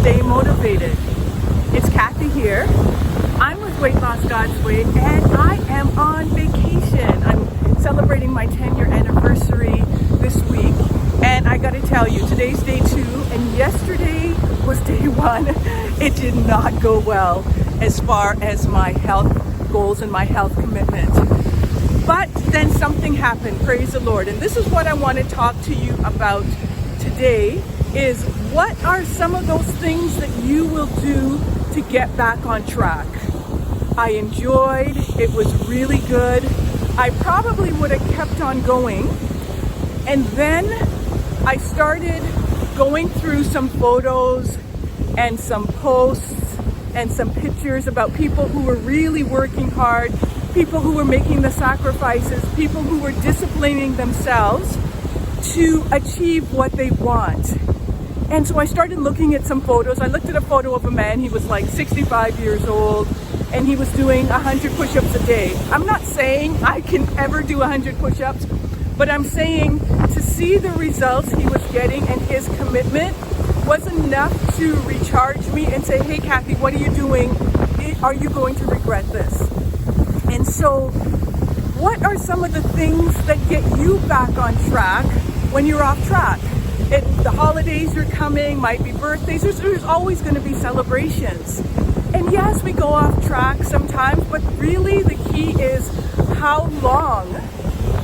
stay motivated. It's Kathy here. I'm with Weight Loss God's Way and I am on vacation. I'm celebrating my 10-year anniversary this week, and I gotta tell you, today's day 2 and yesterday was day 1. It did not go well as far as my health goals and my health commitment. But then something happened, praise the Lord. And this is what I want to talk to you about today, is what are some of those things that you will do to get back on track. I enjoyed, it was really good. I probably would have kept on going. And then I started going through some photos and some posts and some pictures about people who were really working hard, people who were making the sacrifices, people who were disciplining themselves to achieve what they want. And so I started looking at some photos. I looked at a photo of a man, he was like 65 years old, and he was doing 100 push-ups a day. I'm not saying I can ever do 100 push-ups, but I'm saying to see the results he was getting and his commitment was enough to recharge me and say, hey Kathy, what are you doing? Are you going to regret this? And so what are some of the things that get you back on track when you're off track? The holidays are coming, might be birthdays, there's always going to be celebrations. And yes, we go off track sometimes, but really the key is how long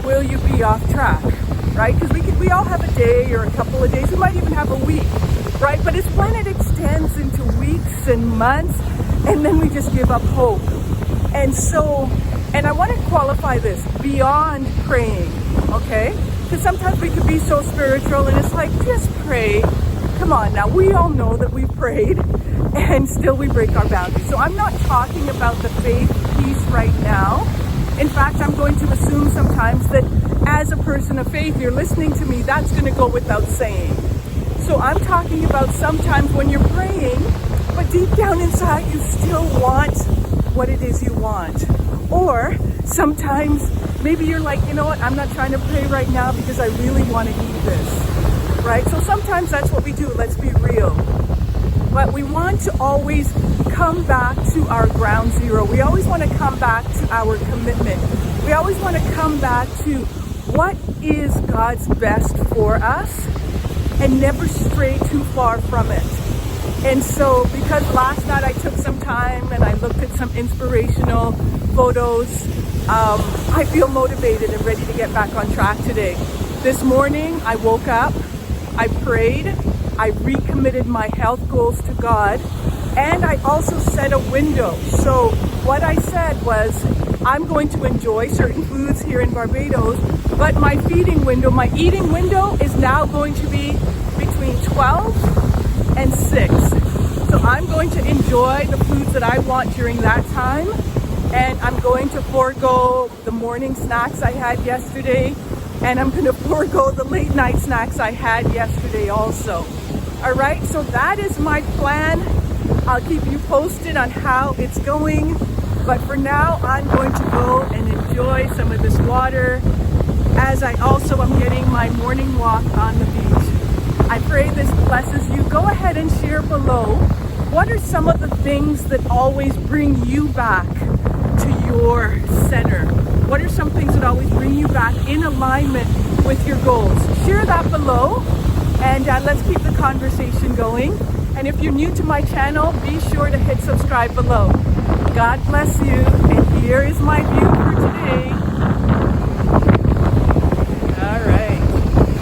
will you be off track, right? Because we all have a day or a couple of days, we might even have a week, right? But it's when it extends into weeks and months, and then we just give up hope. And so, and I want to qualify this, beyond praying, okay? Because sometimes we could be so spiritual and it's like, just pray. Come on now, we all know that we've prayed and still we break our boundaries. So I'm not talking about the faith piece right now. In fact, I'm going to assume sometimes that as a person of faith, you're listening to me, that's going to go without saying. So I'm talking about sometimes when you're praying, but deep down inside you still want what it is you want. Or sometimes maybe you're like, you know what, I'm not trying to pray right now because I really want to eat this, right? So sometimes that's what we do, let's be real. But we want to always come back to our ground zero. We always want to come back to our commitment. We always want to come back to what is God's best for us and never stray too far from it. And so because last night I took some time and I looked at some inspirational photos, I feel motivated and ready to get back on track today. This morning I woke up, I prayed, I recommitted my health goals to God, and I also set a window. So what I said was, I'm going to enjoy certain foods here in Barbados, but my feeding window, my eating window is now going to be between 12 and 6. So I'm going to enjoy the foods that I want during that time, and I'm going to forego the morning snacks I had yesterday, and I'm going to forego the late night snacks I had yesterday also. All right, so that is my plan. I'll keep you posted on how it's going, but for now I'm going to go and enjoy some of this water as I also am getting my morning walk on the beach. I pray this blesses you. Go ahead and share below. What are some of the things that always bring you back to your center? What are some things that always bring you back in alignment with your goals? Share that below, and let's keep the conversation going. And if you're new to my channel, be sure to hit subscribe below. God bless you, and here is my view for today.